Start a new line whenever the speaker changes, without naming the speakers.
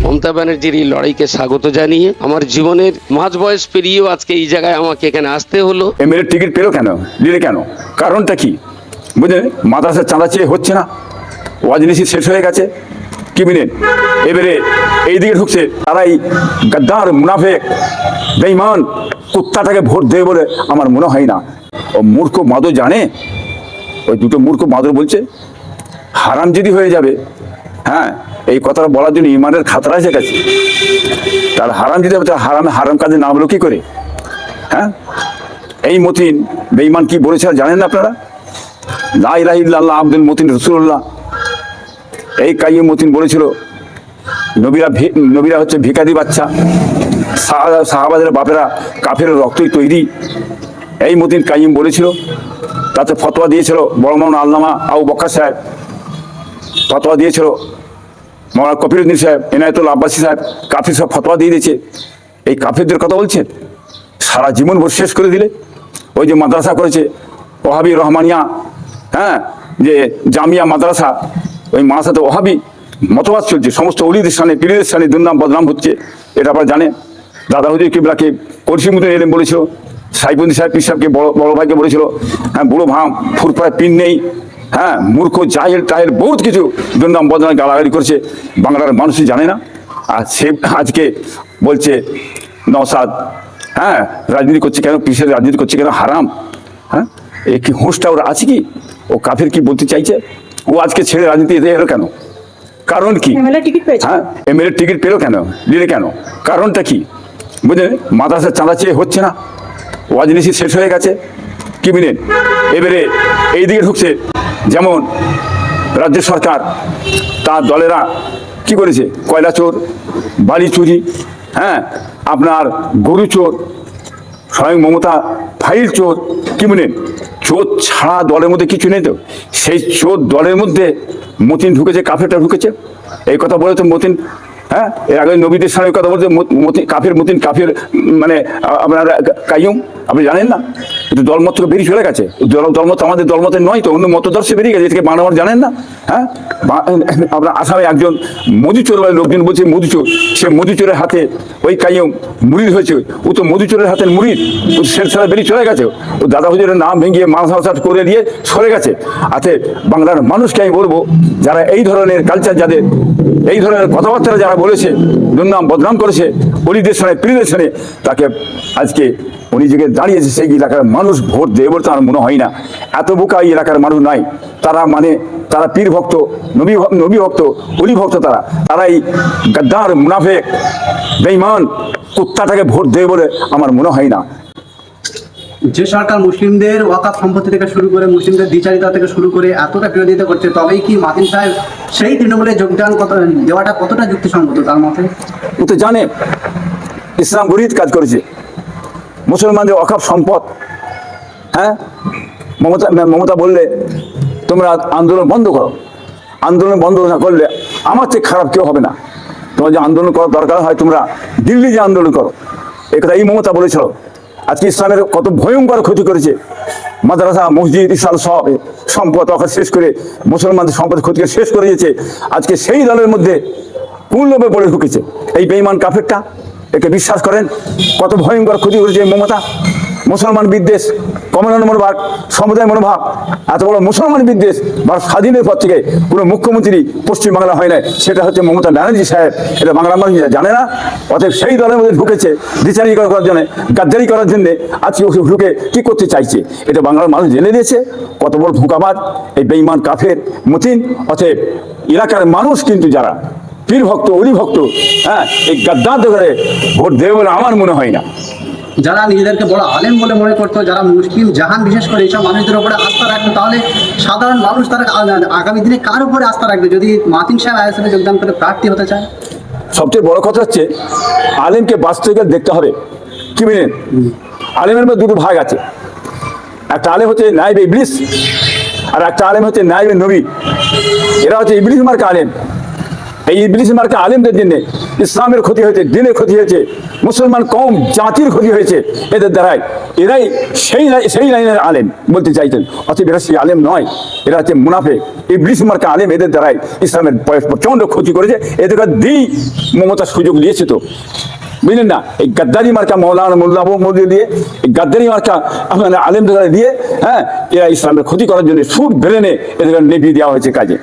মমতা ব্যানার্জির এই লড়াইকে স্বাগত জানিয়ে আমার জীবনের মাঝ বয়স পেরিয়েও আজকে এই জায়গায় আমাকে এখানে আসতে হলো।
এমএলএ টিকিট পেলো কেন, নিলে কেন, কারণটা কি বুঝলেন? মাদ্রাসার চাঁদা চেয়ে হচ্ছে না, ওয়াজনিসি শেষ হয়ে গেছে, কি মিলেন এবারে এইদিকে ঢুকছে তারাই গাদ্দার মুনাফেক বেঈমান কুত্তাটাকে ভোট দেবে বলে আমার মনে হয় না। ও মূর্খ মাদর জানে, ওই দুটো মূর্খ মাদর বলছে হারাম যদি হয়ে যাবে, হ্যাঁ এই কথাটা বলার জন্য ইমানের খাতরা এসে গেছে। তার হারাম যদি হবে, তার হারাম কাজে নাম হলো কি করে? হ্যাঁ এই মতিন বেঈমান কি বলেছে জানেন না আপনারা? লা ইলাহা ইল্লাল্লাহ আব্দুল মতিন রাসূলুল্লাহ। এই কাইয়ুম মতিন বলেছিল নবীরা হচ্ছে ভিখারি বাচ্চা, সাহাবাদের বাপেরা কাফের রক্তই তৈরি। এই মতিন কাইয়ুম বলেছিল, তাতে ফতোয়া দিয়েছিল বড় মাওলানা আল্লামা আবু বকর সাহেব, ফতোয়া দিয়েছিল মাওলানা কফিরউদ্দিন সাহেব, এনায়েতুল্লাহ আব্বাসী সাহেব, কাফির সব ফতোয়া দিয়ে দিয়েছে। এই কাফিরদের কথা বলছেন, সারা জীবন ভোর শেষ করে দিলে। ওই যে মাদ্রাসা করেছে ওহাবি রহমানিয়া, হ্যাঁ যে জামিয়া মাদ্রাসা, ওই মাদ্রাসাতে ওহাবি মতবাদ চলছে, সমস্ত অলিদের সামনে পীরের সামনে দুর্নাম বদনাম হচ্ছে। এটা আপনারা জানেন। দাদা হুজুর কিবলাকে কলসিমুদ্দিন এলেম বলেছিল, সাইফুদ্দিন সাহেব পীর সাহেবকে বড় ভাইকে বলেছিল, হ্যাঁ বুড়ো ভাম ফুরফুরায় পিন নেই, হ্যাঁ মূর্খ জাহেল টাহেল বহুত কিছু দুর্নাম বদনাম গালাগালি করছে, বাংলার মানুষই জানে না। আর সে আজকে বলছে নওশাদ হ্যাঁ রাজনীতি করছে কেন, পিসের রাজনীতি করছে কেন, হারাম। হ্যাঁ এ কি হুঁশটা ওরা আছে কি? ও কাফের কি বলতে চাইছে? ও আজকে ছেড়ে রাজনীতি এলো কেন? কারণ কি? হ্যাঁ এমএলএ টিকিট পেলো কেন, নিলে কেন, কারণটা কি বুঝলেন? মাদ্রাসার চাঁদা চেয়ে হচ্ছে না, ওয়াজনিসি শেষ হয়ে গেছে, কি মিলেন এবারে এইদিকে ঢুকছে। যেমন রাজ্য সরকার তার দলেরা কি করেছে, কয়লা চোর, বালি চুরি, হ্যাঁ আপনার গরু চোর, স্বয়ং মমতা ফাইল চোর, কি বলেন? চোর ছাড়া দলের মধ্যে কিছু নেই তো। সেই চোর দলের মধ্যে মতিন ঢুকেছে, কাফেরটা ঢুকেছে। এই কথা বলে তো মতিন, হ্যাঁ এর আগে নবীদের সামনে কথা বলছে কাফের মতিন কাফের, মানে আপনার কাইয়ুম আপনি জানেন না? কিন্তু দলমত থেকে বেরিয়ে চলে গেছে। দলমত আমাদের দলমতের নয় তো, অন্য মতদর্শে বেরিয়ে গেছে, এটাকে বাংলা জানেন না? হ্যাঁ আপনার আসামে একজন মধুচোর বলে লোকজন বলছে মধুচোর, সে মধুচোরের হাতে ওই কাইয়ুম মুরিদ হয়েছে। ও তো মধুচোরের হাতের মুরিদ, ও শেরছাড়া বেরিয়ে চলে গেছে। ও দাদা হুজুরের নাম ভেঙিয়ে মাসাসাট করে দিয়ে সরে গেছে। আতে বাংলার মানুষকে আমি বলবো, যারা এই ধরনের কালচার, যাদের এই ধরনের কথাবার্তা যারা বলেছে, দুর্নাম বদনাম করেছে অলিদের সামনে পীরদের সামনে, তাকে আজকে উনি যে দাঁড়িয়েছে সেই এলাকার মানুষ ভোট দেবে বলতে আমার মনে হয় না। এত বোকা এই এলাকার মানুষ নাই। তারা পীর ভক্ত, নবী ভক্ত, অলি ভক্ত, তারাই গাদ্দার মুনাফেক বেঈমান কুত্তাটাকে ভোট দেবে বলে আমার মনে হয় না।
যে সরকার মুসলিমদের ওয়াকাফ সম্পত্তি থেকে শুরু করে মুসলিমদের দ্বিচারিতা থেকে শুরু করে এতটা বিরোধিতা করছে, তবেই কি মাতিন সাহেব সেই তৃণমূলে যোগদান দেওয়াটা কতটা যুক্তিসঙ্গত তার মতে?
ও তো জানে ইসলাম বিরোধী কাজ করেছে, মুসলমানদের ওয়াকাফ সম্পদ। হ্যাঁ মমতা বললে তোমরা আন্দোলন বন্ধ করো, আন্দোলন বন্ধ না করলে আমার চেয়ে খারাপ কেউ হবে না, তোমার যে আন্দোলন করার দরকার হয় তোমরা দিল্লি যে আন্দোলন করো। এ কথা এই মমতা বলেছিল। আজকে ইসলামের কত ভয়ঙ্কর ক্ষতি করেছে, মাদ্রাসা মসজিদ ইসলাম সব সম্পদ শেষ করে, মুসলমানদের সম্পদ ক্ষতি করে শেষ করে দিয়েছে। আজকে সেই দলের মধ্যে কোন লোভে পড়ে ঢুকেছে এই বেঈমান কাফেরটা, একে বিশ্বাস করেন? কত ভয়ঙ্কর ক্ষতি করেছে মমতা। মুসলমান বিদ্বেষ, কমনান মনোভাব, সমুদায় মনোভাব, এত বড় মুসলমান বিদ্বেষ বা স্বাধীনের পর থেকে কোনো মুখ্যমন্ত্রী পশ্চিমবাংলা হয় না, সেটা হচ্ছে মমতা ব্যানার্জি সাহেব। এটা বাংলার মানুষ জানে না। অতএব সেই দলের মধ্যে ঢুকেছে দ্বিচারি করার জন্য, গাদ্দারি করার জন্য আজকে ওকে ঢুকে কি করতে চাইছে, এটা বাংলার মানুষ জেনে দিয়েছে। কত বড় ধোঁকাবাজ এই বেঈমান কাফের মতিন। অতএব এলাকার মানুষ কিন্তু যারা পীর ভক্ত, অলি ভক্ত, হ্যাঁ এই গাদ্দার ধরে ভোট দেবে বলে আমার মনে হয় না।
যারা নিজেদেরকে বড় আলেম বলে মনে করতো, যারা মুসলিম জাহান বিশেষ করে এইসব মানুষদের উপরে আস্থা রাখতো, তাহলে সাধারণ মানুষ তারা আগামী দিনে কার উপরে আস্থা রাখবে যদি মাতিন সাহেব আইএসএফে যোগদান করে প্রার্থী হতে চায়?
সবচেয়ে বড় কথা হচ্ছে আলেমকে বাস্তবিক দেখতে হবে। কি বলেন? আলেমের মধ্যে দুটো ভাগ আছে। একটা আলেম হচ্ছে নায়েবে ইবলিস, আর একটা আলেম হচ্ছে নায়েবে নবী। এরা হচ্ছে ইবলিস মার্কা আলেম, এই ইবলিস মার্কা আলেমদের জন্য ইসলামের ক্ষতি হয়েছে, দিনের ক্ষতি হয়েছে, মুসলমান কম জাতির ক্ষতি হয়েছে এদের দ্বারাই। এরাই সেই লাইনের আলেম বলতে চাইতেন, অতএব এরা সেই আলেম নয়, এরা হচ্ছে মুনাফিক। ইবলিস মার্কা আলেম এদের দ্বারাই ইসলামের প্রচন্ড ক্ষতি করেছে। এদেরকে দিই মমতা সুযোগ নিয়েছে, তো বুঝলেন না? এই গাদ্দারি মার্কা মৌলানা মোল্লা মোদি দিয়ে, এই গাদ্দারি মার্কা মানে আলেমদের দিয়ে, হ্যাঁ, এরা ইসলামের ক্ষতি করার জন্য সুদ বেড়ে এদেরকে নেভিয়ে দেওয়া হয়েছে কাজে।